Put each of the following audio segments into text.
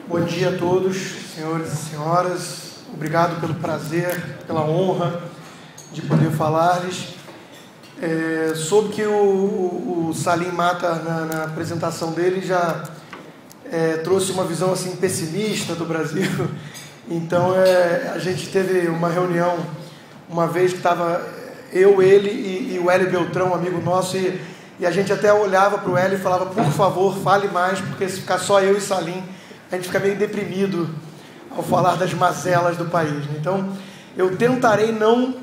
Bom dia a todos, senhores e senhoras. Obrigado pelo prazer, pela honra de poder falar-lhes. Soube que o Salim Matar, na apresentação dele, já trouxe uma visão assim pessimista do Brasil. Então, a gente teve uma reunião uma vez que estava eu, ele e o Hélio Beltrão, um amigo nosso, e a gente até olhava para o Hélio e falava, por favor, fale mais, porque se ficar só eu e Salim, a gente fica meio deprimido ao falar das mazelas do país. Então, eu tentarei não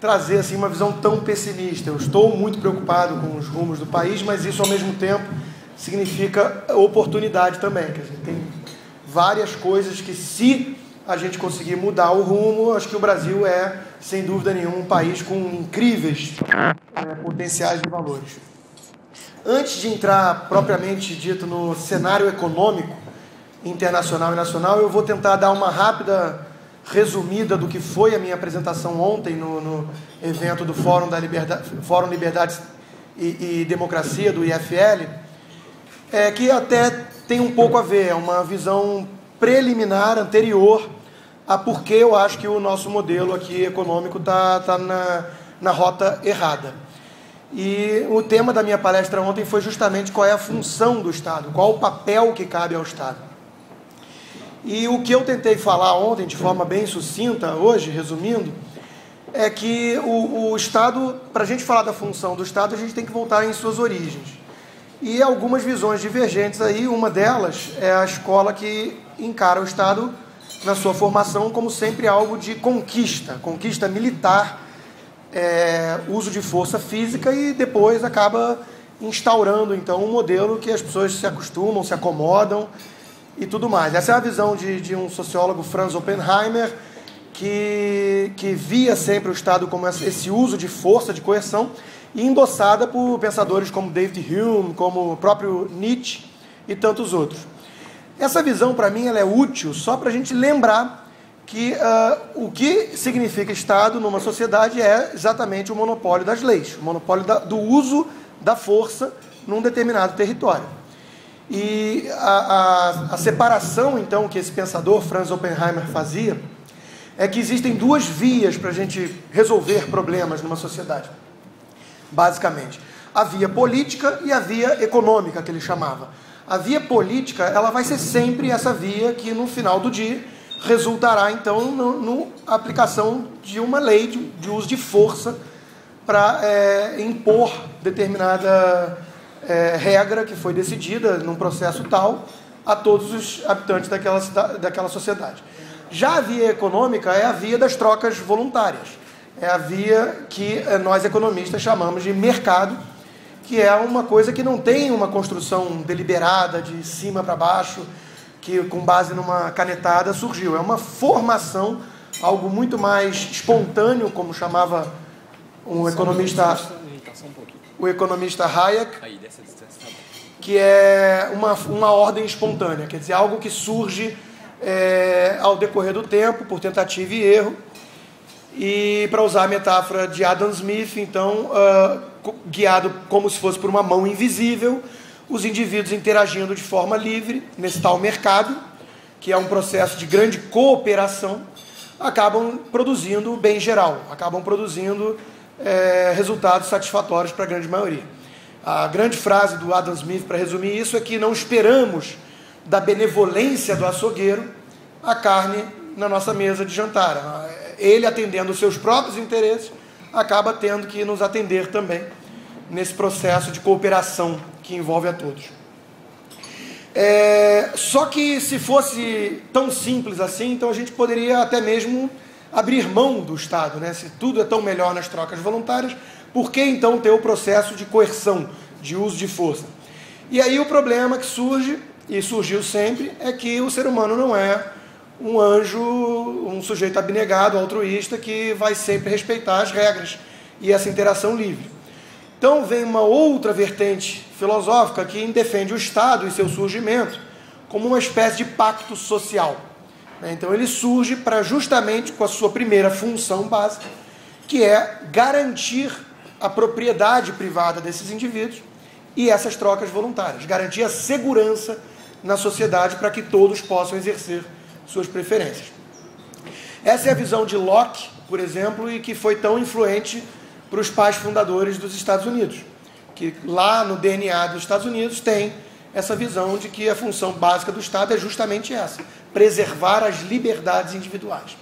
trazer assim, uma visão tão pessimista. Eu estou muito preocupado com os rumos do país, mas isso, ao mesmo tempo, significa oportunidade também. Quer dizer, tem várias coisas que, se a gente conseguir mudar o rumo, acho que o Brasil é, sem dúvida nenhuma, um país com incríveis potenciais de valores. Antes de entrar, propriamente dito, no cenário econômico, internacional e nacional, eu vou tentar dar uma rápida resumida do que foi a minha apresentação ontem no evento do Fórum Liberdade e Democracia, do IFL, que até tem um pouco a ver, é uma visão preliminar, anterior a porque eu acho que o nosso modelo aqui econômico está na rota errada. E o tema da minha palestra ontem foi justamente qual é a função do Estado, qual o papel que cabe ao Estado. E o que eu tentei falar ontem, de forma bem sucinta, hoje, resumindo, é que o Estado, para a gente falar da função do Estado, a gente tem que voltar em suas origens. E algumas visões divergentes aí, uma delas é a escola que encara o Estado na sua formação como sempre algo de conquista militar, uso de força física, e depois acaba instaurando, então, um modelo que as pessoas se acostumam, se acomodam e tudo mais. Essa é a visão de um sociólogo, Franz Oppenheimer, que via sempre o Estado como esse uso de força, de coerção, e endossada por pensadores como David Hume, como o próprio Nietzsche e tantos outros. Essa visão, para mim, ela é útil só para a gente lembrar que o que significa Estado numa sociedade é exatamente o monopólio das leis, o monopólio do uso da força num determinado território. E a separação, então, que esse pensador, Franz Oppenheimer, fazia, é que existem duas vias para a gente resolver problemas numa sociedade, basicamente. A via política e a via econômica, que ele chamava. A via política, ela vai ser sempre essa via que, no final do dia, resultará, então, na aplicação de uma lei de uso de força para impor determinada regra que foi decidida num processo tal a todos os habitantes daquela sociedade. Já a via econômica é a via das trocas voluntárias. É a via que nós economistas chamamos de mercado, que é uma coisa que não tem uma construção deliberada de cima para baixo, que com base numa canetada surgiu. É uma formação, algo muito mais espontâneo, como chamava o economista Hayek, que é uma ordem espontânea, quer dizer, algo que surge ao decorrer do tempo, por tentativa e erro. E, para usar a metáfora de Adam Smith, então, guiado como se fosse por uma mão invisível, os indivíduos interagindo de forma livre nesse tal mercado, que é um processo de grande cooperação, acabam produzindo o bem geral, acabam produzindo resultados satisfatórios para a grande maioria. A grande frase do Adam Smith, para resumir isso, é que não esperamos da benevolência do açougueiro a carne na nossa mesa de jantar. Ele, atendendo os seus próprios interesses, acaba tendo que nos atender também nesse processo de cooperação que envolve a todos. Só que, se fosse tão simples assim, então a gente poderia até mesmo abrir mão do Estado, né? Se tudo é tão melhor nas trocas voluntárias, por que então ter o processo de coerção, de uso de força? E aí o problema que surge, e surgiu sempre, é que o ser humano não é um anjo, um sujeito abnegado, altruísta, que vai sempre respeitar as regras e essa interação livre. Então vem uma outra vertente filosófica que defende o Estado e seu surgimento como uma espécie de pacto social. Então ele surge para justamente com a sua primeira função básica, que é garantir a propriedade privada desses indivíduos e essas trocas voluntárias, garantir a segurança na sociedade para que todos possam exercer suas preferências. Essa é a visão de Locke, por exemplo, e que foi tão influente para os pais fundadores dos Estados Unidos, que lá no DNA dos Estados Unidos tem essa visão de que a função básica do Estado é justamente essa, preservar as liberdades individuais.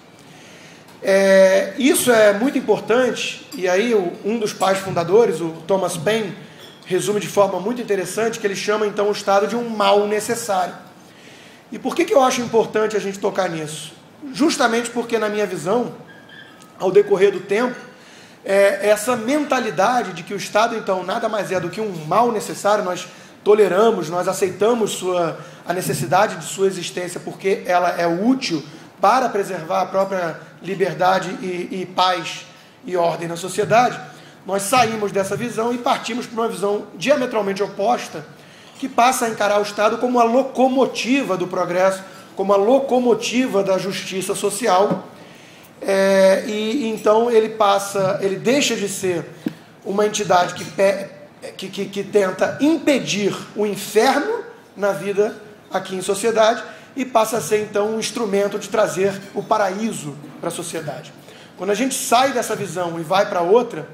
Isso é muito importante, e aí um dos pais fundadores, o Thomas Paine, resume de forma muito interessante que ele chama então o Estado de um mal necessário. E por que eu acho importante a gente tocar nisso? Justamente porque, na minha visão, ao decorrer do tempo, essa mentalidade de que o Estado então nada mais é do que um mal necessário, nós toleramos, nós aceitamos a necessidade de sua existência porque ela é útil para preservar a própria liberdade e paz e ordem na sociedade, nós saímos dessa visão e partimos para uma visão diametralmente oposta, que passa a encarar o Estado como a locomotiva do progresso, como a locomotiva da justiça social, e então ele deixa de ser uma entidade que tenta impedir o inferno na vida aqui em sociedade, e passa a ser, então, um instrumento de trazer o paraíso para a sociedade. Quando a gente sai dessa visão e vai para outra,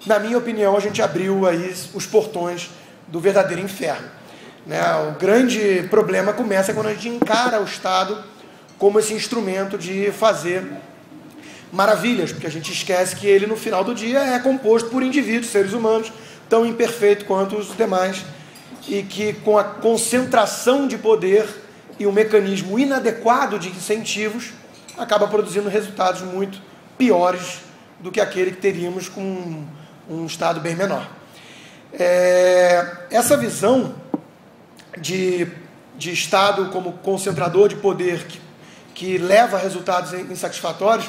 na minha opinião, a gente abriu aí os portões do verdadeiro inferno. O grande problema começa quando a gente encara o Estado como esse instrumento de fazer maravilhas, porque a gente esquece que ele, no final do dia, é composto por indivíduos, seres humanos, tão imperfeitos quanto os demais, e que, com a concentração de poder e um mecanismo inadequado de incentivos, acaba produzindo resultados muito piores do que aquele que teríamos com um Estado bem menor. Essa visão de Estado como concentrador de poder que leva a resultados insatisfatórios,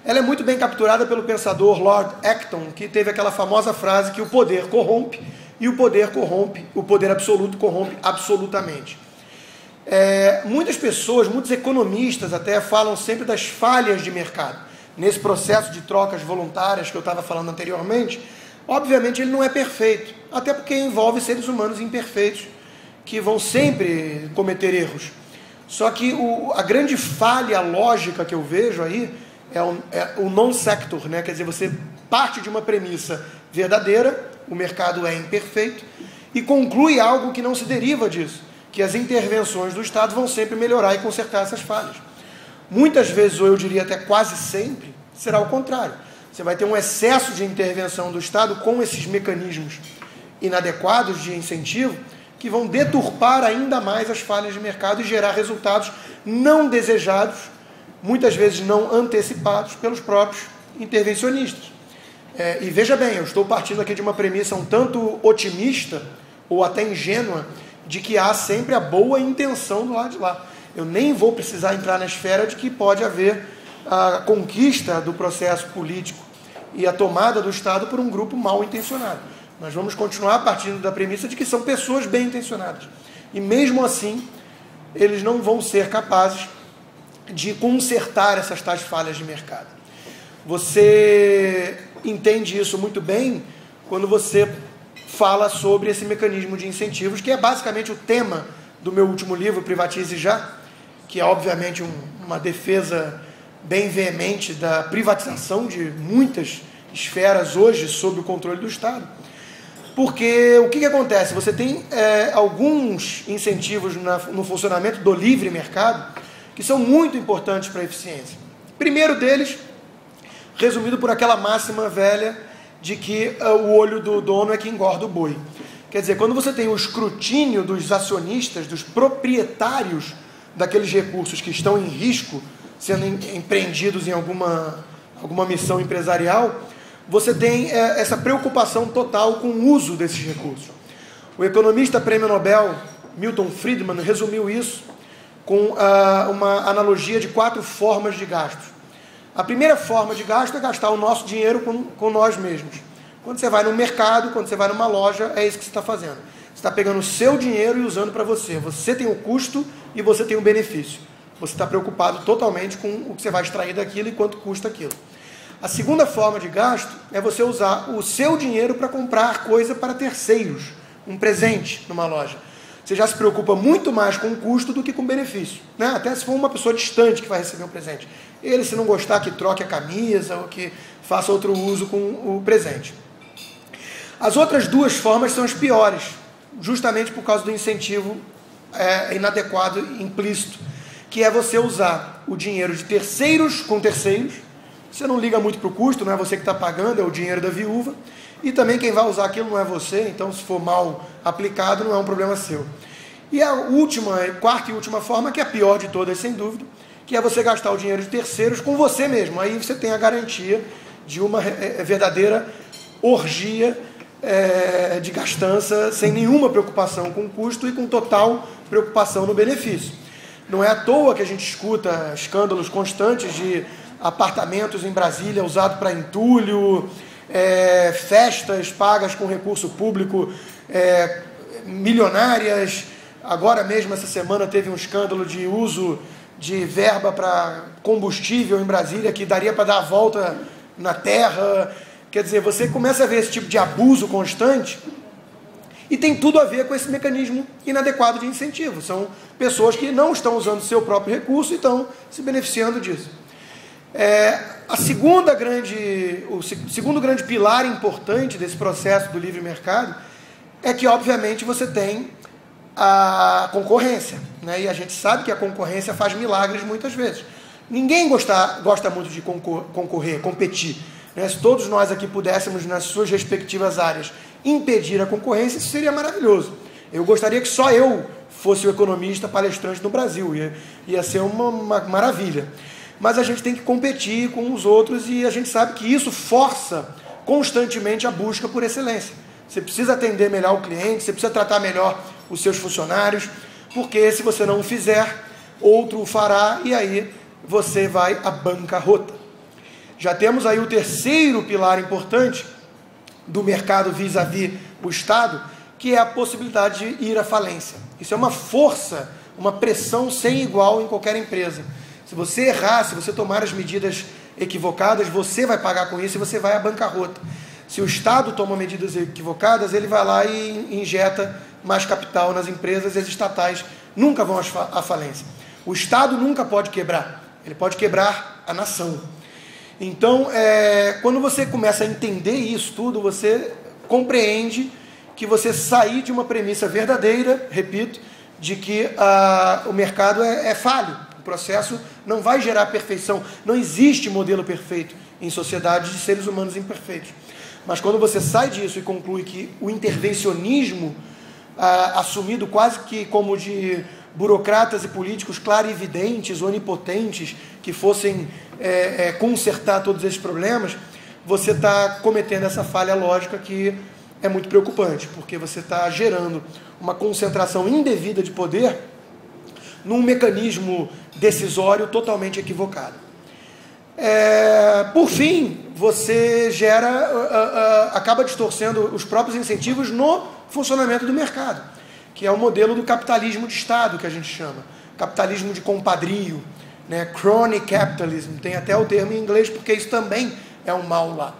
ela é muito bem capturada pelo pensador Lord Acton, que teve aquela famosa frase que o poder corrompe, e o poder absoluto corrompe absolutamente. Muitas pessoas, muitos economistas até, falam sempre das falhas de mercado. Nesse processo de trocas voluntárias que eu estava falando anteriormente, obviamente ele não é perfeito, até porque envolve seres humanos imperfeitos, que vão sempre cometer erros. Só que a grande falha lógica que eu vejo aí é o non-sector, quer dizer, você parte de uma premissa verdadeira, o mercado é imperfeito, e conclui algo que não se deriva disso, que as intervenções do Estado vão sempre melhorar e consertar essas falhas. Muitas vezes, ou eu diria até quase sempre, será o contrário. Você vai ter um excesso de intervenção do Estado com esses mecanismos inadequados de incentivo, que vão deturpar ainda mais as falhas de mercado e gerar resultados não desejados, muitas vezes não antecipados pelos próprios intervencionistas. E veja bem, eu estou partindo aqui de uma premissa um tanto otimista, ou até ingênua, de que há sempre a boa intenção do lado de lá. Eu nem vou precisar entrar na esfera de que pode haver a conquista do processo político e a tomada do Estado por um grupo mal intencionado. Nós vamos continuar partindo da premissa de que são pessoas bem intencionadas. E mesmo assim, eles não vão ser capazes de consertar essas tais falhas de mercado. Você entende isso muito bem quando você fala sobre esse mecanismo de incentivos, que é basicamente o tema do meu último livro, Privatize Já, que é obviamente uma defesa bem veemente da privatização de muitas esferas hoje sob o controle do Estado. Porque o que acontece? Você tem alguns incentivos no funcionamento do livre mercado que são muito importantes para a eficiência. Primeiro deles, resumido por aquela máxima velha de que o olho do dono é que engorda o boi. Quer dizer, quando você tem o escrutínio dos acionistas, dos proprietários daqueles recursos que estão em risco, sendo empreendidos em alguma missão empresarial, você tem essa preocupação total com o uso desses recursos. O economista prêmio Nobel Milton Friedman resumiu isso com uma analogia de 4 formas de gasto. A primeira forma de gasto é gastar o nosso dinheiro com nós mesmos. Quando você vai no mercado, quando você vai numa loja, é isso que você está fazendo. Você está pegando o seu dinheiro e usando para você. Você tem o custo e você tem o benefício. Você está preocupado totalmente com o que você vai extrair daquilo e quanto custa aquilo. A segunda forma de gasto é você usar o seu dinheiro para comprar coisa para terceiros, um presente numa loja. você já se preocupa muito mais com o custo do que com o benefício, né? Até se for uma pessoa distante que vai receber um presente. Ele, se não gostar, que troque a camisa ou que faça outro uso com o presente. As outras duas formas são as piores, justamente por causa do incentivo inadequado, implícito, que é você usar o dinheiro de terceiros com terceiros. Você não liga muito para o custo, não é você que está pagando, é o dinheiro da viúva. E também quem vai usar aquilo não é você, então se for mal aplicado não é um problema seu. E a quarta e última forma, que é a pior de todas sem dúvida, que é você gastar o dinheiro de terceiros com você mesmo. Aí você tem a garantia de uma verdadeira orgia de gastança, sem nenhuma preocupação com o custo e com total preocupação no benefício. Não é à toa que a gente escuta escândalos constantes de apartamentos em Brasília usados para entulho, festas pagas com recurso público milionárias. Agora mesmo, essa semana, teve um escândalo de uso de verba para combustível em Brasília, que daria para dar a volta na terra. Quer dizer, você começa a ver esse tipo de abuso constante e tem tudo a ver com esse mecanismo inadequado de incentivo. São pessoas que não estão usando o seu próprio recurso e estão se beneficiando disso. O segundo grande pilar importante desse processo do livre mercado é que, obviamente, você tem a concorrência, né? E a gente sabe que a concorrência faz milagres muitas vezes. Ninguém gosta muito de concorrer, competir, né? Se todos nós aqui pudéssemos, nas suas respectivas áreas, impedir a concorrência, isso seria maravilhoso. Eu gostaria que só eu fosse o economista palestrante no Brasil, ia ser uma maravilha. Mas a gente tem que competir com os outros e a gente sabe que isso força constantemente a busca por excelência. Você precisa atender melhor o cliente, você precisa tratar melhor os seus funcionários, porque se você não o fizer, outro o fará e aí você vai à bancarrota. Já temos aí o terceiro pilar importante do mercado vis-à-vis o Estado, que é a possibilidade de ir à falência. Isso é uma força, uma pressão sem igual em qualquer empresa. Se você errar, se você tomar as medidas equivocadas, você vai pagar com isso e você vai à bancarrota. Se o Estado toma medidas equivocadas, ele vai lá e injeta mais capital nas empresas e as estatais nunca vão à falência. O Estado nunca pode quebrar, ele pode quebrar a nação. Então, quando você começa a entender isso tudo, você compreende que você sair de uma premissa verdadeira, repito, de que o mercado é falho. O processo não vai gerar perfeição. Não existe modelo perfeito em sociedades de seres humanos imperfeitos. Mas quando você sai disso e conclui que o intervencionismo, assumido quase que como de burocratas e políticos clarividentes, onipotentes, que fossem consertar todos esses problemas, você está cometendo essa falha lógica que é muito preocupante, porque você está gerando uma concentração indevida de poder num mecanismo decisório totalmente equivocado. Por fim, você acaba distorcendo os próprios incentivos no funcionamento do mercado, que é o modelo do capitalismo de Estado, que a gente chama, capitalismo de compadrio, né? Crony capitalism, tem até o termo em inglês, porque isso também é um mal lá,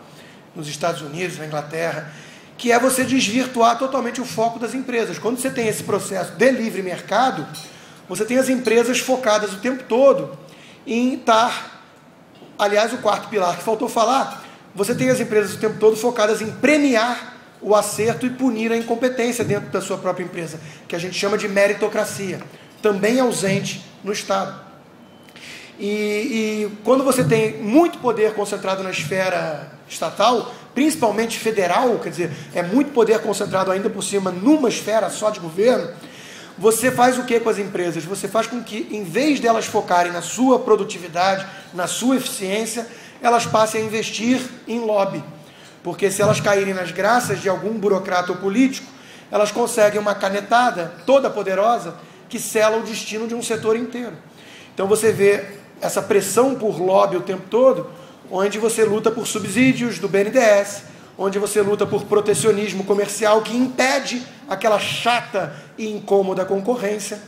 nos Estados Unidos, na Inglaterra, que é você desvirtuar totalmente o foco das empresas. Quando você tem esse processo de livre mercado, você tem as empresas focadas o tempo todo em estar... Aliás, o quarto pilar que faltou falar, você tem as empresas o tempo todo focadas em premiar o acerto e punir a incompetência dentro da sua própria empresa, que a gente chama de meritocracia, também ausente no Estado. E quando você tem muito poder concentrado na esfera estatal, principalmente federal, quer dizer, é muito poder concentrado ainda por cima numa esfera só de governo, você faz o que com as empresas? Você faz com que, em vez delas focarem na sua produtividade, na sua eficiência, elas passem a investir em lobby. Porque se elas caírem nas graças de algum burocrata ou político, elas conseguem uma canetada toda poderosa que sela o destino de um setor inteiro. Então você vê essa pressão por lobby o tempo todo, onde você luta por subsídios do BNDES, onde você luta por protecionismo comercial que impede aquela chata e incômoda concorrência.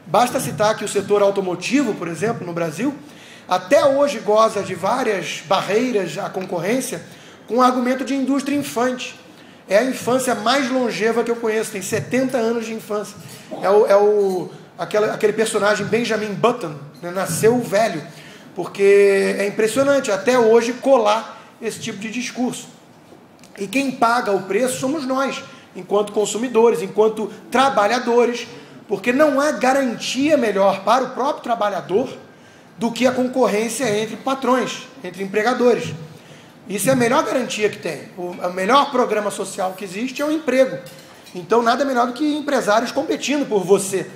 Basta citar que o setor automotivo, por exemplo, no Brasil, até hoje goza de várias barreiras à concorrência com o argumento de indústria infante. é a infância mais longeva que eu conheço, tem 70 anos de infância. Aquele personagem Benjamin Button, né, nasceu velho, porque é impressionante até hoje colar esse tipo de discurso. E quem paga o preço somos nós, enquanto consumidores, enquanto trabalhadores, porque não há garantia melhor para o próprio trabalhador do que a concorrência entre patrões, entre empregadores. Isso é a melhor garantia que tem. O melhor programa social que existe é o emprego. Então, nada melhor do que empresários competindo por você.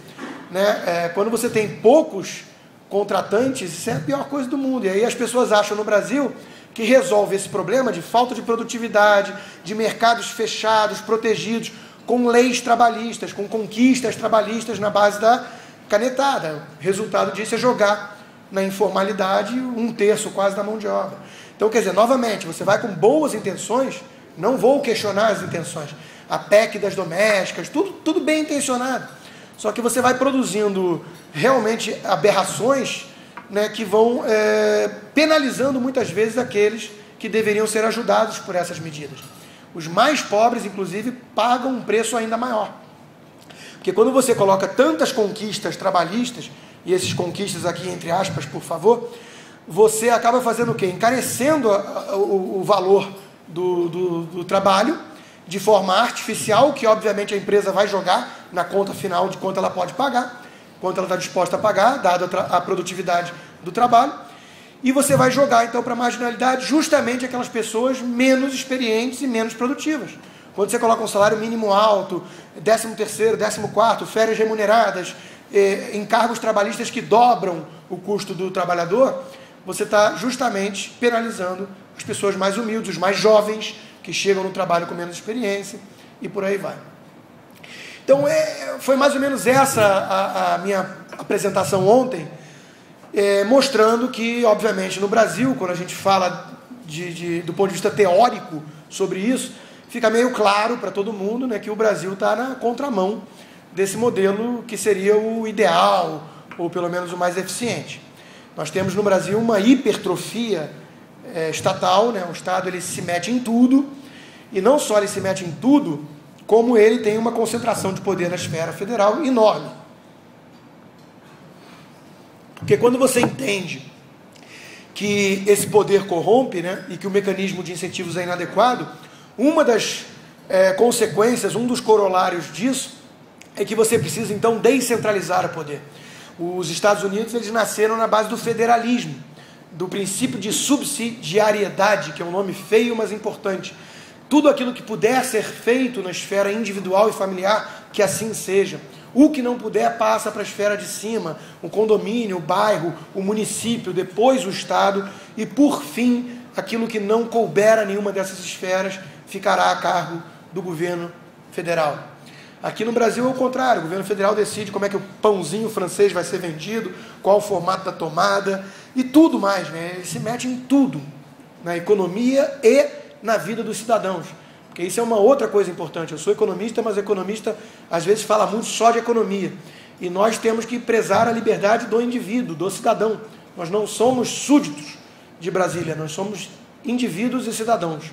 Né? Quando você tem poucos contratantes, isso é a pior coisa do mundo. E aí as pessoas acham no Brasil que resolve esse problema de falta de produtividade, de mercados fechados, protegidos, com leis trabalhistas, com conquistas trabalhistas na base da canetada. O resultado disso é jogar na informalidade 1/3 quase da mão de obra. Então, quer dizer, novamente, você vai com boas intenções, não vou questionar as intenções. A PEC das domésticas, tudo bem intencionado. Só que você vai produzindo realmente aberrações, né, que vão penalizando muitas vezes aqueles que deveriam ser ajudados por essas medidas. Os mais pobres, inclusive, pagam um preço ainda maior. Porque quando você coloca tantas conquistas trabalhistas, e esses conquistas aqui entre aspas, por favor, você acaba fazendo o quê? Encarecendo o valor do trabalho de forma artificial, que obviamente a empresa vai jogar na conta final de quanto ela pode pagar, quanto ela está disposta a pagar, dada a produtividade do trabalho, e você vai jogar então para a marginalidade justamente aquelas pessoas menos experientes e menos produtivas. Quando você coloca um salário mínimo alto, 13º, 14º, férias remuneradas, encargos trabalhistas que dobram o custo do trabalhador, você está justamente penalizando as pessoas mais humildes, os mais jovens, que chegam no trabalho com menos experiência, e por aí vai. Então, foi mais ou menos essa a minha apresentação ontem, mostrando que, obviamente, no Brasil, quando a gente fala do ponto de vista teórico sobre isso, fica meio claro para todo mundo, né, que o Brasil está na contramão desse modelo que seria o ideal, ou pelo menos o mais eficiente. Nós temos no Brasil uma hipertrofia estatal, né? O Estado ele se mete em tudo, e não só ele se mete em tudo, como ele tem uma concentração de poder na esfera federal enorme. Porque quando você entende que esse poder corrompe, né, e que o mecanismo de incentivos é inadequado, uma das consequências, um dos corolários disso, é que você precisa então descentralizar o poder. Os Estados Unidos eles nasceram na base do federalismo, do princípio de subsidiariedade, que é um nome feio, mas importante. Tudo aquilo que puder ser feito na esfera individual e familiar, que assim seja. O que não puder passa para a esfera de cima, o condomínio, o bairro, o município, depois o Estado, e por fim, aquilo que não couber a nenhuma dessas esferas ficará a cargo do governo federal. Aqui no Brasil é o contrário, o governo federal decide como é que o pãozinho francês vai ser vendido, qual o formato da tomada e tudo mais, né? Ele se mete em tudo, na economia e na vida dos cidadãos, porque isso é uma outra coisa importante. Eu sou economista, mas economista às vezes fala muito só de economia, e nós temos que prezar a liberdade do indivíduo, do cidadão. Nós não somos súditos de Brasília, nós somos indivíduos e cidadãos.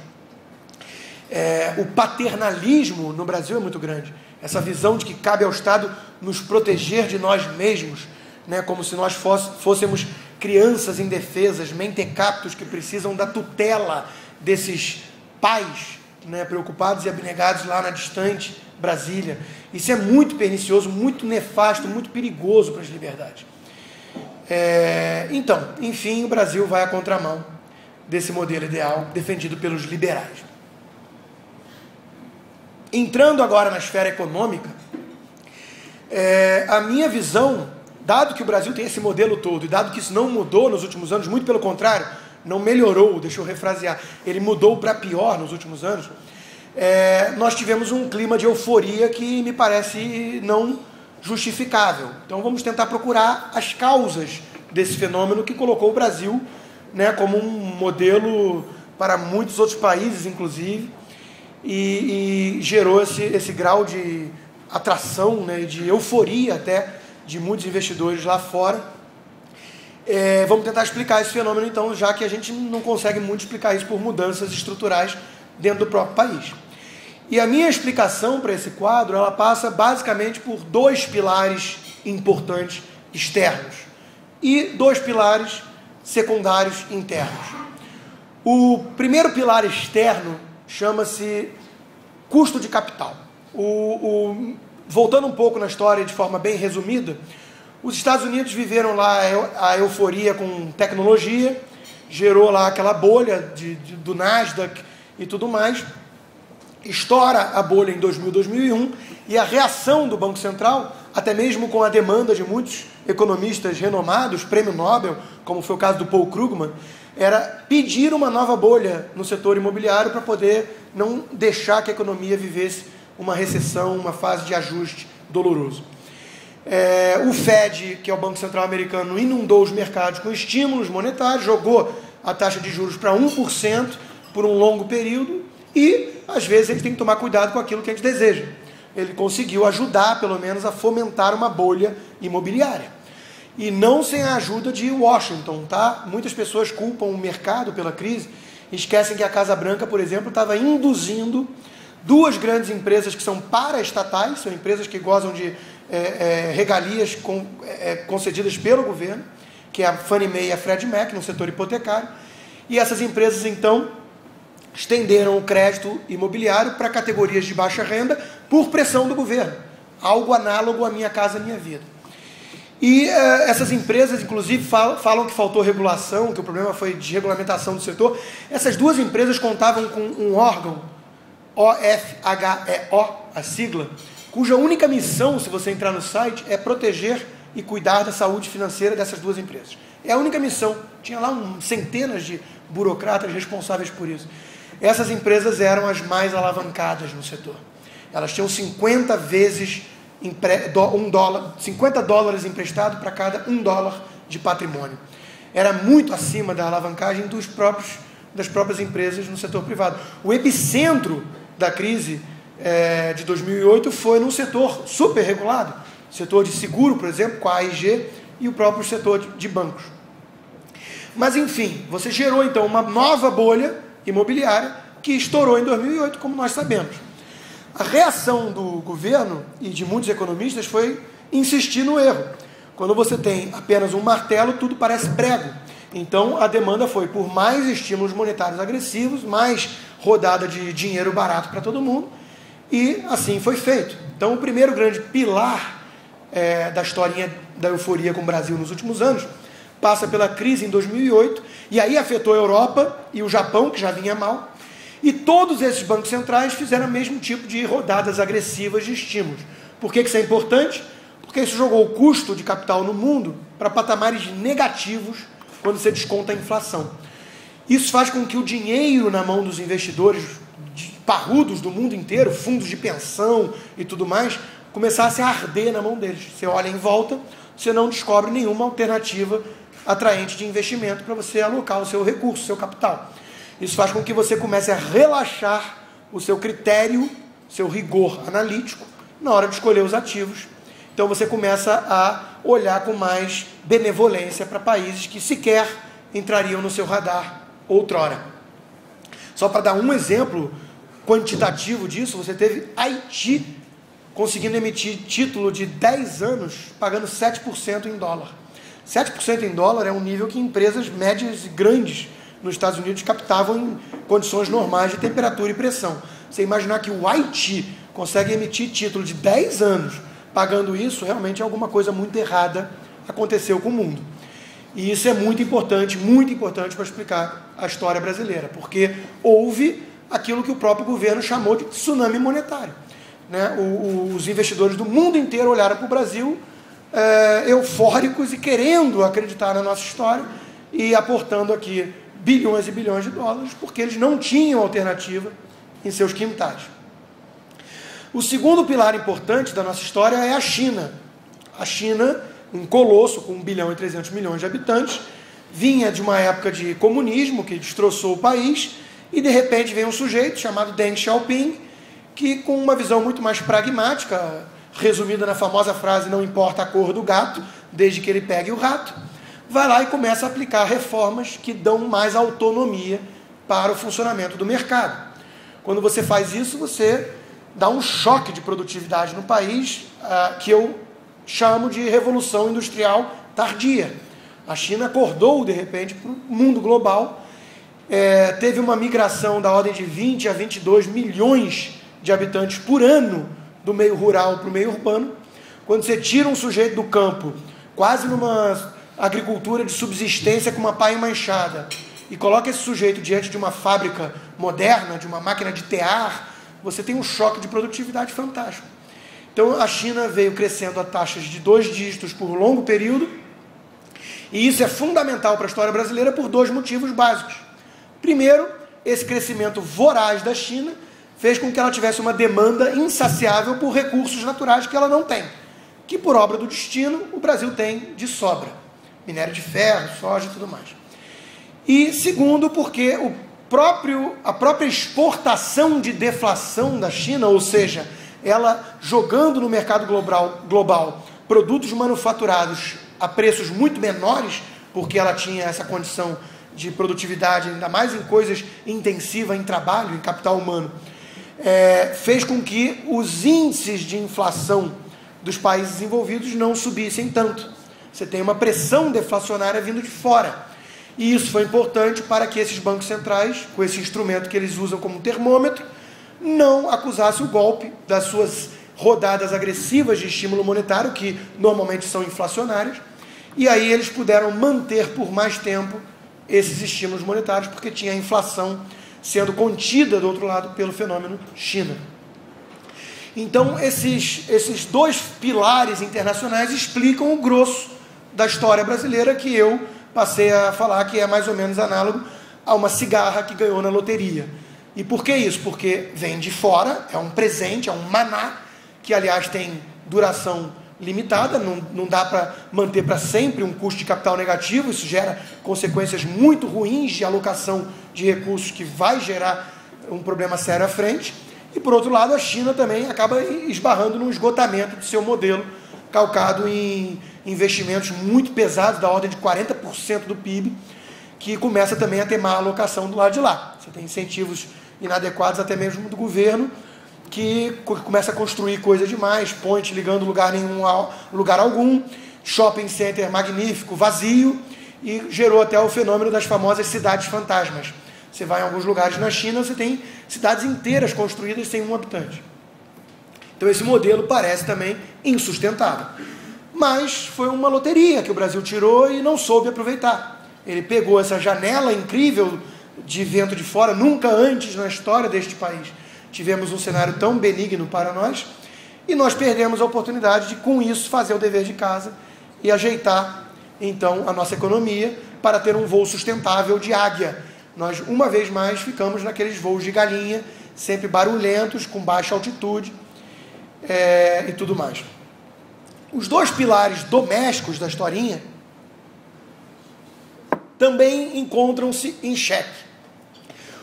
O paternalismo no Brasil é muito grande. Essa visão de que cabe ao Estado nos proteger de nós mesmos, né, como se nós fôssemos crianças indefesas, mentecaptos que precisam da tutela desses pais, né, preocupados e abnegados lá na distante Brasília. Isso é muito pernicioso, muito nefasto, muito perigoso para as liberdades. Então, enfim, o Brasil vai à contramão desse modelo ideal defendido pelos liberais. Entrando agora na esfera econômica, a minha visão, dado que o Brasil tem esse modelo todo, e dado que isso não mudou nos últimos anos, muito pelo contrário, não melhorou, deixa eu refrasear, ele mudou para pior nos últimos anos, nós tivemos um clima de euforia que me parece não justificável. Então vamos tentar procurar as causas desse fenômeno que colocou o Brasil, né, como um modelo para muitos outros países, inclusive, e gerou esse grau de atração, né, de euforia até de muitos investidores lá fora. Vamos tentar explicar esse fenômeno então, já que a gente não consegue muito explicar isso por mudanças estruturais dentro do próprio país. E a minha explicação para esse quadro, ela passa basicamente por dois pilares importantes externos e dois pilares secundários internos. O primeiro pilar externo chama-se custo de capital. Voltando um pouco na história de forma bem resumida, os Estados Unidos viveram lá a euforia com tecnologia, gerou lá aquela bolha do Nasdaq e tudo mais, estoura a bolha em 2000, 2001, e a reação do Banco Central, até mesmo com a demanda de muitos economistas renomados, prêmio Nobel, como foi o caso do Paul Krugman, era pedir uma nova bolha no setor imobiliário para poder não deixar que a economia vivesse uma recessão, uma fase de ajuste doloroso. O Fed, que é o Banco Central americano, inundou os mercados com estímulos monetários, jogou a taxa de juros para 1% por um longo período e, às vezes, a gente tem que tomar cuidado com aquilo que a gente deseja. Ele conseguiu ajudar, pelo menos, a fomentar uma bolha imobiliária. E não sem a ajuda de Washington, tá? Muitas pessoas culpam o mercado pela crise e esquecem que a Casa Branca, por exemplo, estava induzindo duas grandes empresas que são paraestatais, são empresas que gozam de regalias concedidas pelo governo, que é a Fannie Mae e a Freddie Mac, no setor hipotecário, e essas empresas, então, estenderam o crédito imobiliário para categorias de baixa renda por pressão do governo, algo análogo à Minha Casa Minha Vida. E essas empresas, inclusive, falam que faltou regulação, que o problema foi de regulamentação do setor. Essas duas empresas contavam com um órgão, OFHEO, a sigla, cuja única missão, se você entrar no site, é proteger e cuidar da saúde financeira dessas duas empresas. É a única missão. Tinha lá centenas de burocratas responsáveis por isso. Essas empresas eram as mais alavancadas no setor. Elas tinham 50 vezes $50 emprestado para cada $1 de patrimônio. Era muito acima da alavancagem das próprias empresas no setor privado. O epicentro da crise de 2008 foi num setor super regulado, setor de seguro, por exemplo, com a AIG, e o próprio setor de bancos. Mas, enfim, você gerou, então, uma nova bolha imobiliária que estourou em 2008, como nós sabemos. A reação do governo e de muitos economistas foi insistir no erro. Quando você tem apenas um martelo, tudo parece prego. Então, a demanda foi por mais estímulos monetários agressivos, mais rodada de dinheiro barato para todo mundo, e assim foi feito. Então, o primeiro grande pilar da historinha da euforia com o Brasil nos últimos anos passa pela crise em 2008, e aí afetou a Europa e o Japão, que já vinha mal, e todos esses bancos centrais fizeram o mesmo tipo de rodadas agressivas de estímulos. Por que isso é importante? Porque isso jogou o custo de capital no mundo para patamares negativos quando você desconta a inflação. Isso faz com que o dinheiro na mão dos investidores parrudos do mundo inteiro, fundos de pensão e tudo mais, começasse a arder na mão deles. Você olha em volta, você não descobre nenhuma alternativa atraente de investimento para você alocar o seu recurso, o seu capital. Isso faz com que você comece a relaxar o seu critério, seu rigor analítico, na hora de escolher os ativos. Então você começa a olhar com mais benevolência para países que sequer entrariam no seu radar outrora. Só para dar um exemplo quantitativo disso, você teve Haiti conseguindo emitir título de 10 anos, pagando 7% em dólar. 7% em dólar é um nível que empresas médias e grandes nos Estados Unidos captavam em condições normais de temperatura e pressão. Você imaginar que o Haiti consegue emitir título de 10 anos pagando isso, realmente alguma coisa muito errada aconteceu com o mundo. E isso é muito importante para explicar a história brasileira, porque houve aquilo que o próprio governo chamou de tsunami monetário. Os investidores do mundo inteiro olharam para o Brasil eufóricos e querendo acreditar na nossa história e aportando aqui bilhões e bilhões de dólares, porque eles não tinham alternativa em seus quintais. O segundo pilar importante da nossa história é a China. A China, um colosso com 1 bilhão e 300 milhões de habitantes, vinha de uma época de comunismo que destroçou o país, e de repente vem um sujeito chamado Deng Xiaoping, que com uma visão muito mais pragmática, resumida na famosa frase, não importa a cor do gato, desde que ele pegue o rato, vai lá e começa a aplicar reformas que dão mais autonomia para o funcionamento do mercado. Quando você faz isso, você dá um choque de produtividade no país, que eu chamo de revolução industrial tardia. A China acordou, de repente, para o mundo global, teve uma migração da ordem de 20 a 22 milhões de habitantes por ano do meio rural para o meio urbano. Quando você tira um sujeito do campo, quase numa agricultura de subsistência com uma pá e uma enxada, e coloca esse sujeito diante de uma fábrica moderna, de uma máquina de tear, você tem um choque de produtividade fantástico. Então a China veio crescendo a taxas de 2 dígitos por longo período, e isso é fundamental para a história brasileira por 2 motivos básicos. Primeiro, esse crescimento voraz da China fez com que ela tivesse uma demanda insaciável por recursos naturais que ela não tem, que por obra do destino o Brasil tem de sobra, minério de ferro, soja e tudo mais. E segundo, porque a própria exportação de deflação da China, ou seja, ela jogando no mercado global produtos manufaturados a preços muito menores, porque ela tinha essa condição de produtividade, ainda mais em coisas intensivas, em trabalho, em capital humano, fez com que os índices de inflação dos países desenvolvidos não subissem tanto. Você tem uma pressão deflacionária vindo de fora. E isso foi importante para que esses bancos centrais, com esse instrumento que eles usam como termômetro, não acusassem o golpe das suas rodadas agressivas de estímulo monetário, que normalmente são inflacionárias, e aí eles puderam manter por mais tempo esses estímulos monetários, porque tinha a inflação sendo contida, do outro lado, pelo fenômeno China. Então, esses 2 pilares internacionais explicam o grosso da história brasileira, que eu passei a falar que é mais ou menos análogo a uma cigarra que ganhou na loteria. E por que isso? Porque vem de fora, é um presente, é um maná, que aliás tem duração limitada, não dá para manter para sempre um custo de capital negativo, isso gera consequências muito ruins de alocação de recursos que vai gerar um problema sério à frente. E por outro lado, a China também acaba esbarrando num esgotamento de seu modelo, calcado em investimentos muito pesados, da ordem de 40% do PIB, que começa também a ter má alocação do lado de lá. Você tem incentivos inadequados até mesmo do governo, que começa a construir coisa demais, ponte ligando lugar algum, shopping center magnífico, vazio, e gerou até o fenômeno das famosas cidades fantasmas. Você vai em alguns lugares na China, você tem cidades inteiras construídas sem um habitante. Então esse modelo parece também insustentável. Mas foi uma loteria que o Brasil tirou e não soube aproveitar. Ele pegou essa janela incrível de vento de fora, nunca antes na história deste país tivemos um cenário tão benigno para nós, e nós perdemos a oportunidade de, com isso, fazer o dever de casa e ajeitar, então, a nossa economia para ter um voo sustentável de águia. Nós, uma vez mais, ficamos naqueles voos de galinha, sempre barulhentos, com baixa altitude e tudo mais. Os 2 pilares domésticos da historinha também encontram-se em xeque.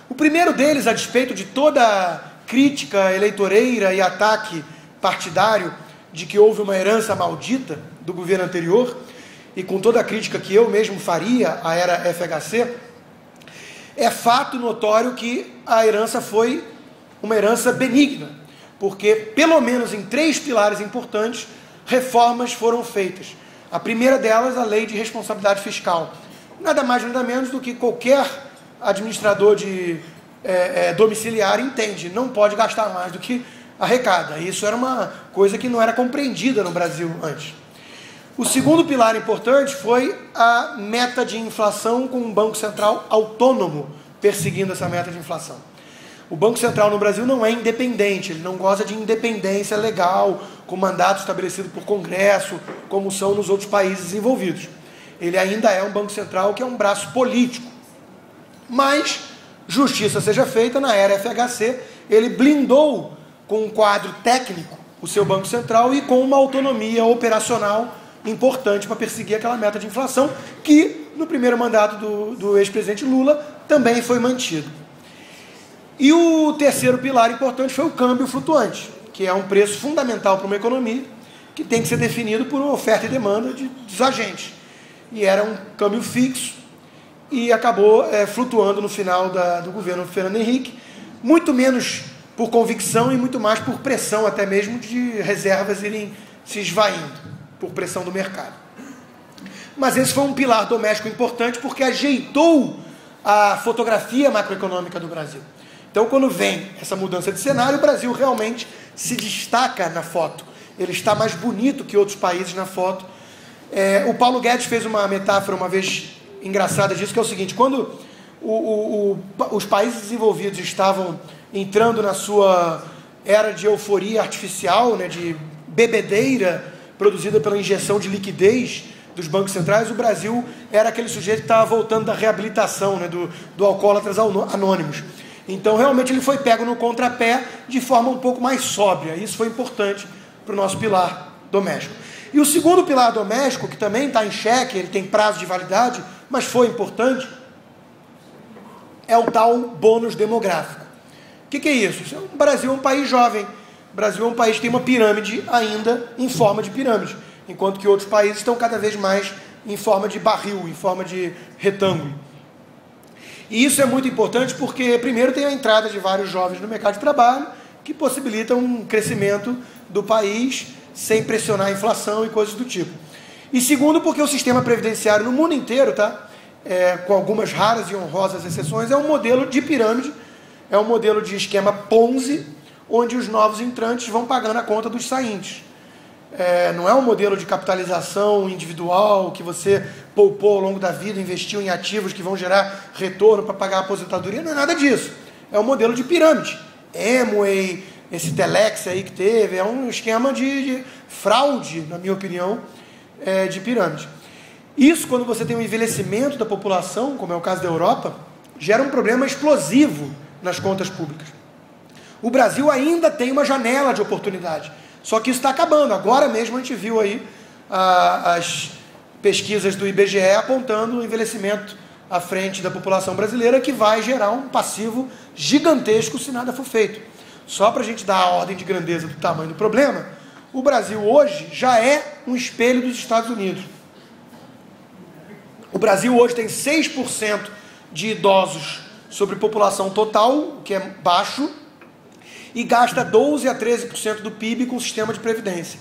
O primeiro deles, a despeito de toda crítica eleitoreira e ataque partidário de que houve uma herança maldita do governo anterior, e com toda a crítica que eu mesmo faria à era FHC, é fato notório que a herança foi uma herança benigna, porque pelo menos em 3 pilares importantes, reformas foram feitas. A primeira delas, a lei de responsabilidade fiscal. Nada mais nada menos do que qualquer administrador de domiciliar entende, não pode gastar mais do que arrecada. Isso era uma coisa que não era compreendida no Brasil antes. O segundo pilar importante foi a meta de inflação, com um Banco Central autônomo perseguindo essa meta de inflação. O Banco Central no Brasil não é independente, ele não goza de independência legal, com mandato estabelecido por Congresso, como são nos outros países desenvolvidos. Ele ainda é um Banco Central que é um braço político. Mas, justiça seja feita, na era FHC, ele blindou com um quadro técnico o seu Banco Central e com uma autonomia operacional importante para perseguir aquela meta de inflação, que no primeiro mandato do ex-presidente Lula também foi mantido. E o terceiro pilar importante foi o câmbio flutuante, que é um preço fundamental para uma economia, que tem que ser definido por uma oferta e demanda dos agentes. E era um câmbio fixo, e acabou flutuando no final do governo Fernando Henrique, muito menos por convicção e muito mais por pressão, até mesmo de reservas irem se esvaindo, por pressão do mercado. Mas esse foi um pilar doméstico importante porque ajeitou a fotografia macroeconômica do Brasil. Então, quando vem essa mudança de cenário, o Brasil realmente se destaca na foto. Ele está mais bonito que outros países na foto. O Paulo Guedes fez uma metáfora uma vez engraçada disso, que é o seguinte: quando os países desenvolvidos estavam entrando na sua era de euforia artificial, né, de bebedeira produzida pela injeção de liquidez dos bancos centrais, o Brasil era aquele sujeito que estava voltando da reabilitação, né, do Alcoólatras Anônimos. Então, realmente, ele foi pego no contrapé de forma um pouco mais sóbria. Isso foi importante para o nosso pilar doméstico. E o segundo pilar doméstico, que também está em xeque, ele tem prazo de validade, mas foi importante, é o tal bônus demográfico. O que é isso? O Brasil é um país jovem. O Brasil é um país que tem uma pirâmide ainda em forma de pirâmide, enquanto que outros países estão cada vez mais em forma de barril, em forma de retângulo. E isso é muito importante porque, primeiro, tem a entrada de vários jovens no mercado de trabalho, que possibilitam um crescimento do país sem pressionar a inflação e coisas do tipo. E segundo, porque o sistema previdenciário no mundo inteiro, com algumas raras e honrosas exceções, é um modelo de pirâmide, é um modelo de esquema Ponzi, onde os novos entrantes vão pagando a conta dos saintes. Não é um modelo de capitalização individual que você poupou ao longo da vida, investiu em ativos que vão gerar retorno para pagar a aposentadoria, não é nada disso. É um modelo de pirâmide. Amway, esse Telex aí que teve, é um esquema de fraude, na minha opinião, de pirâmide. Isso, quando você tem um envelhecimento da população, como é o caso da Europa, gera um problema explosivo nas contas públicas. O Brasil ainda tem uma janela de oportunidade, só que isso está acabando. Agora mesmo a gente viu aí as pesquisas do IBGE apontando o envelhecimento à frente da população brasileira, que vai gerar um passivo gigantesco se nada for feito. Só para a gente dar a ordem de grandeza do tamanho do problema, o Brasil hoje já é um espelho dos Estados Unidos. O Brasil hoje tem 6% de idosos sobre população total, o que é baixo, e gasta 12 a 13% do PIB com o sistema de previdência.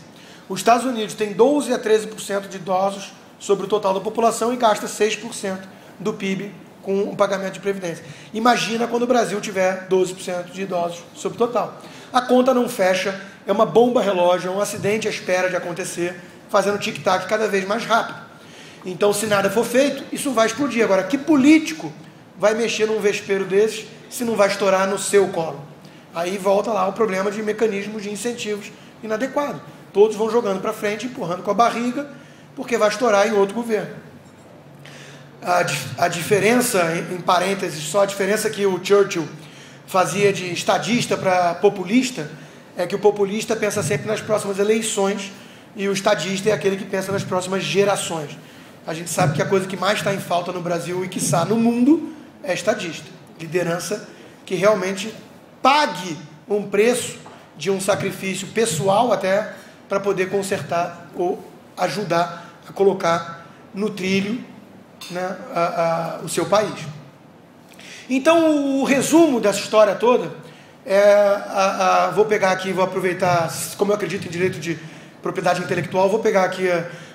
Os Estados Unidos tem 12 a 13% de idosos sobre o total da população e gasta 6% do PIB com o pagamento de previdência. Imagina quando o Brasil tiver 12% de idosos sobre o total. A conta não fecha, é uma bomba relógio, é um acidente à espera de acontecer, fazendo tic-tac cada vez mais rápido. Então, se nada for feito, isso vai explodir. Agora, que político vai mexer num vespeiro desses se não vai estourar no seu colo? Aí volta lá o problema de mecanismos de incentivos inadequados. Todos vão jogando para frente, empurrando com a barriga, porque vai estourar em outro governo. A diferença, em parênteses, só a diferença que o Churchill fazia de estadista para populista, é que o populista pensa sempre nas próximas eleições e o estadista é aquele que pensa nas próximas gerações. A gente sabe que a coisa que mais está em falta no Brasil e, quiçá, no mundo, é estadista. Liderança que realmente pague um preço de um sacrifício pessoal até para poder consertar ou ajudar a colocar no trilho, né, o seu país. Então, o resumo dessa história toda vou pegar aqui, vou aproveitar, como eu acredito em direito de propriedade intelectual, vou pegar aqui,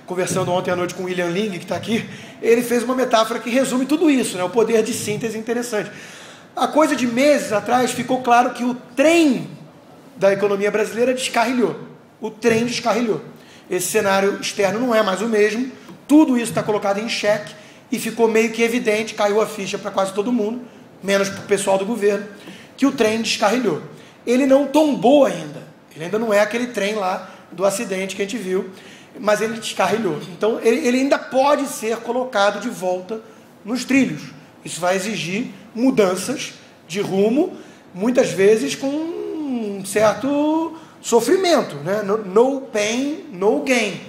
conversando ontem à noite com o William Ling, que está aqui, ele fez uma metáfora que resume tudo isso, né, o poder de síntese interessante. Há coisa de meses atrás ficou claro que o trem da economia brasileira descarrilhou. O trem descarrilhou. Esse cenário externo não é mais o mesmo, tudo isso está colocado em xeque e ficou meio que evidente, caiu a ficha para quase todo mundo, menos para o pessoal do governo, que o trem descarrilhou. Ele não tombou ainda, ele ainda não é aquele trem lá do acidente que a gente viu, mas ele descarrilhou. Então ele ainda pode ser colocado de volta nos trilhos. Isso vai exigir mudanças de rumo, muitas vezes com um certo sofrimento, né? No pain, no gain.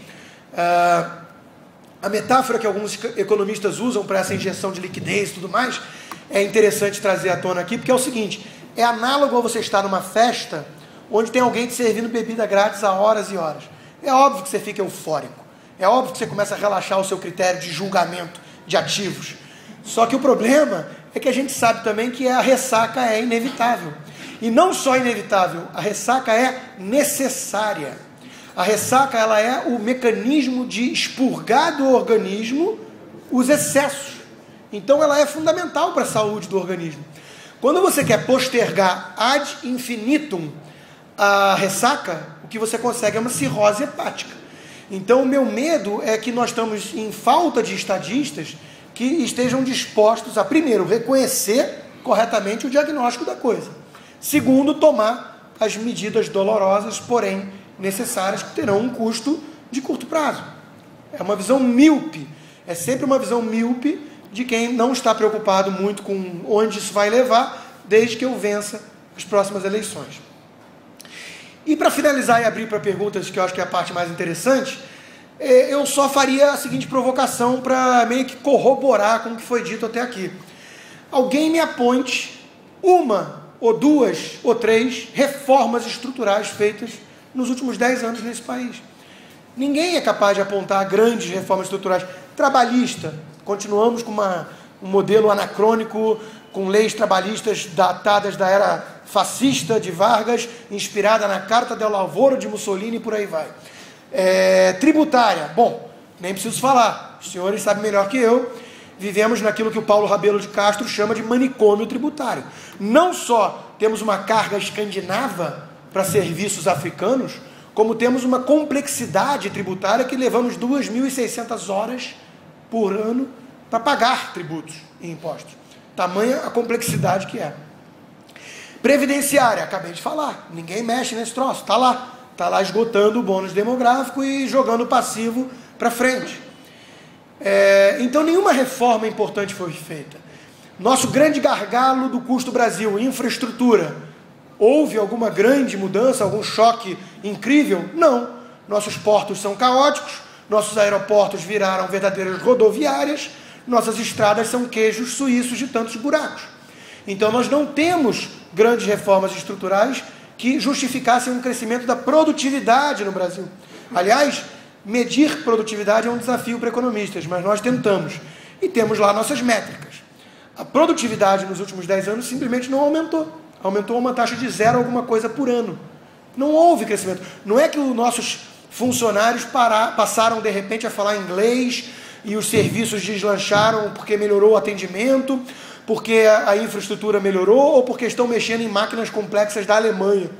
A metáfora que alguns economistas usam para essa injeção de liquidez e tudo mais, é interessante trazer à tona aqui, porque é o seguinte, é análogo a você estar numa festa onde tem alguém te servindo bebida grátis há horas e horas. É óbvio que você fica eufórico, é óbvio que você começa a relaxar o seu critério de julgamento de ativos. Só que o problema é que a gente sabe também que a ressaca é inevitável. E não só inevitável, a ressaca é necessária. A ressaca, ela é o mecanismo de expurgar do organismo os excessos. Então ela é fundamental para a saúde do organismo. Quando você quer postergar ad infinitum a ressaca, o que você consegue é uma cirrose hepática. Então o meu medo é que nós estamos em falta de estadistas que estejam dispostos a, primeiro, reconhecer corretamente o diagnóstico da coisa. Segundo, tomar as medidas dolorosas, porém necessárias, que terão um custo de curto prazo. É uma visão míope. É sempre uma visão míope de quem não está preocupado muito com onde isso vai levar, desde que eu vença as próximas eleições. E para finalizar e abrir para perguntas, que eu acho que é a parte mais interessante, eu só faria a seguinte provocação para meio que corroborar com o que foi dito até aqui. Alguém me aponte uma, ou duas, ou três reformas estruturais feitas nos últimos 10 anos nesse país. Ninguém é capaz de apontar grandes reformas estruturais. Trabalhista, continuamos com um modelo anacrônico, com leis trabalhistas datadas da era fascista de Vargas, inspirada na Carta del Lavoro de Mussolini e por aí vai. Tributária, bom, nem preciso falar, os senhores sabem melhor que eu, vivemos naquilo que o Paulo Rabelo de Castro chama de manicômio tributário. Não só temos uma carga escandinava para serviços africanos, como temos uma complexidade tributária que levamos 2.600 horas por ano para pagar tributos e impostos. Tamanha a complexidade que é. Previdenciária, acabei de falar, ninguém mexe nesse troço, está lá esgotando o bônus demográfico e jogando o passivo para frente. Então nenhuma reforma importante foi feita. Nosso grande gargalo do custo Brasil, infraestrutura. Houve alguma grande mudança, algum choque incrível? Não. Nossos portos são caóticos, nossos aeroportos viraram verdadeiras rodoviárias, nossas estradas são queijos suíços de tantos buracos. Então nós não temos grandes reformas estruturais que justificassem um crescimento da produtividade no Brasil. Aliás, medir produtividade é um desafio para economistas, mas nós tentamos. E temos lá nossas métricas. A produtividade nos últimos 10 anos simplesmente não aumentou. Aumentou uma taxa de 0 alguma coisa por ano. Não houve crescimento. Não é que os nossos funcionários passaram de repente a falar inglês e os serviços deslancharam porque melhorou o atendimento, porque a infraestrutura melhorou ou porque estão mexendo em máquinas complexas da Alemanha.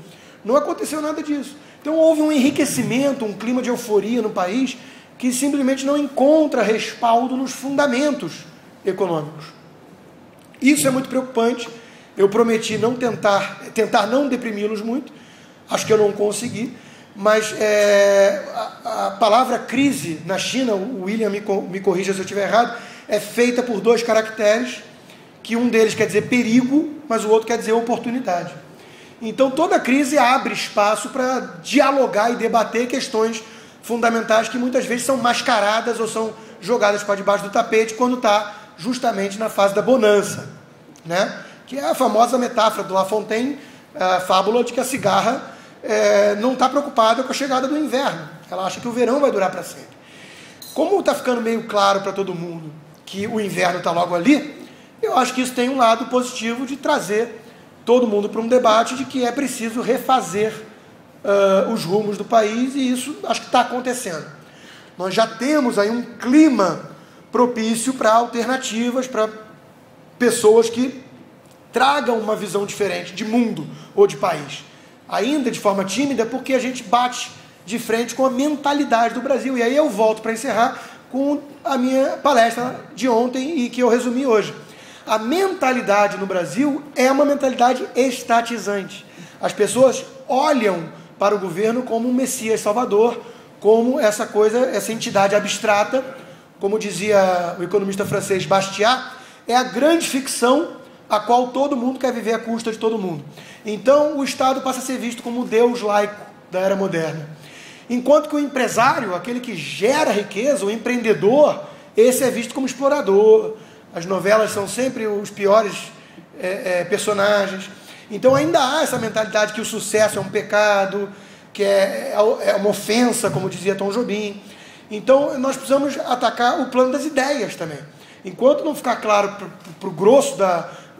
Não aconteceu nada disso. Então houve um enriquecimento, um clima de euforia no país que simplesmente não encontra respaldo nos fundamentos econômicos. Isso é muito preocupante. Eu prometi não tentar não deprimi-los muito, acho que eu não consegui, mas a palavra crise na China, o William me corrija se eu estiver errado, é feita por 2 caracteres, que um deles quer dizer perigo, mas o outro quer dizer oportunidade. Então toda crise abre espaço para dialogar e debater questões fundamentais que muitas vezes são mascaradas ou são jogadas para debaixo do tapete quando está justamente na fase da bonança, né? Que é a famosa metáfora do La Fontaine, a fábula de que a cigarra não está preocupada com a chegada do inverno. Ela acha que o verão vai durar para sempre. Como está ficando meio claro para todo mundo que o inverno está logo ali, eu acho que isso tem um lado positivo de trazer todo mundo para um debate de que é preciso refazer os rumos do país, e isso acho que está acontecendo. Nós já temos aí um clima propício para alternativas, para pessoas que tragam uma visão diferente de mundo ou de país. Ainda de forma tímida, porque a gente bate de frente com a mentalidade do Brasil. E aí eu volto para encerrar com a minha palestra de ontem e que eu resumi hoje. A mentalidade no Brasil é uma mentalidade estatizante. As pessoas olham para o governo como um Messias Salvador, como essa coisa, essa entidade abstrata, como dizia o economista francês Bastiat, é a grande ficção a qual todo mundo quer viver à custa de todo mundo. Então, o Estado passa a ser visto como o Deus laico da era moderna. Enquanto que o empresário, aquele que gera riqueza, o empreendedor, esse é visto como explorador. As novelas são sempre os piores personagens. Então, ainda há essa mentalidade que o sucesso é um pecado, que é uma ofensa, como dizia Tom Jobim. Então, nós precisamos atacar o plano das ideias também. Enquanto não ficar claro para o grosso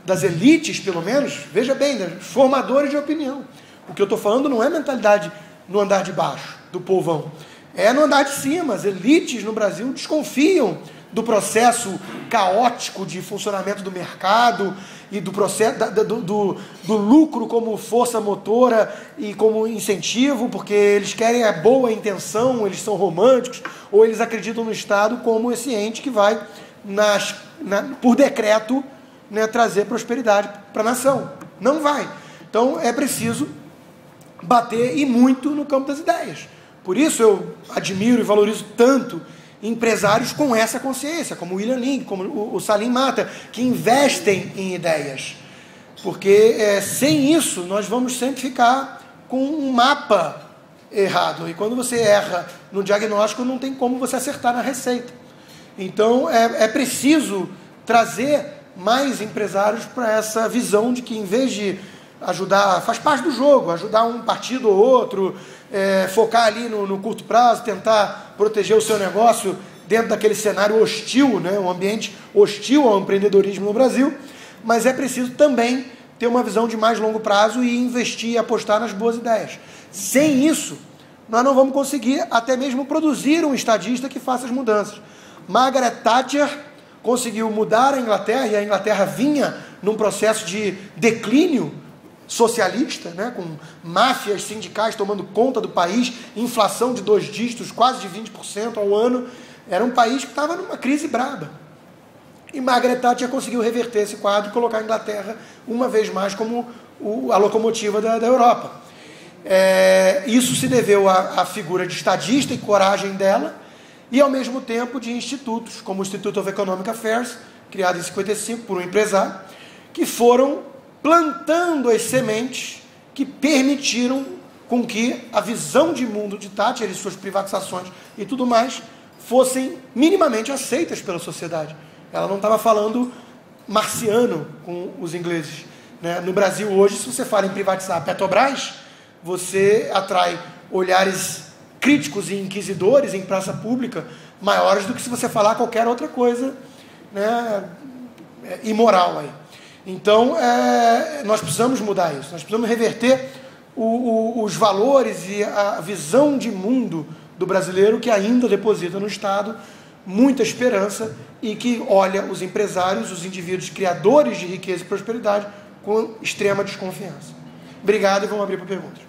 das elites, pelo menos, veja bem, dos formadores de opinião. O que eu estou falando não é mentalidade no andar de baixo, do povão. É no andar de cima. As elites no Brasil desconfiam do processo caótico de funcionamento do mercado e do processo do lucro como força motora e como incentivo, porque eles querem a boa intenção, eles são românticos, ou eles acreditam no Estado como esse ente que vai, por decreto, né, trazer prosperidade para a nação. Não vai. Então é preciso bater e muito no campo das ideias. Por isso eu admiro e valorizo tanto empresários com essa consciência, como o William Link, como o Salim Matta, que investem em ideias. Porque sem isso nós vamos sempre ficar com um mapa errado. E quando você erra no diagnóstico, não tem como você acertar na receita. Então é preciso trazer mais empresários para essa visão de que, em vez de ajudar, faz parte do jogo, ajudar um partido ou outro, focar ali no curto prazo, tentar proteger o seu negócio dentro daquele cenário hostil, né, um ambiente hostil ao empreendedorismo no Brasil, mas é preciso também ter uma visão de mais longo prazo e investir e apostar nas boas ideias. Sem isso, nós não vamos conseguir até mesmo produzir um estadista que faça as mudanças. Margaret Thatcher conseguiu mudar a Inglaterra, e a Inglaterra vinha num processo de declínio socialista, né, com máfias sindicais tomando conta do país, inflação de 2 dígitos, quase de 20% ao ano. Era um país que estava numa crise braba. E Margaret Thatcher conseguiu reverter esse quadro e colocar a Inglaterra uma vez mais como a locomotiva da Europa. Isso se deveu à figura de estadista e coragem dela, e ao mesmo tempo de institutos, como o Institute of Economic Affairs, criado em 1955 por um empresário, que foram plantando as sementes que permitiram com que a visão de mundo de Thatcher e suas privatizações e tudo mais fossem minimamente aceitas pela sociedade. Ela não estava falando marciano com os ingleses, né? No Brasil hoje, se você fala em privatizar a Petrobras, você atrai olhares críticos e inquisidores em praça pública maiores do que se você falar qualquer outra coisa, né, imoral aí. Então, nós precisamos mudar isso, nós precisamos reverter os valores e a visão de mundo do brasileiro, que ainda deposita no Estado muita esperança e que olha os empresários, os indivíduos criadores de riqueza e prosperidade com extrema desconfiança. Obrigado e vamos abrir para perguntas.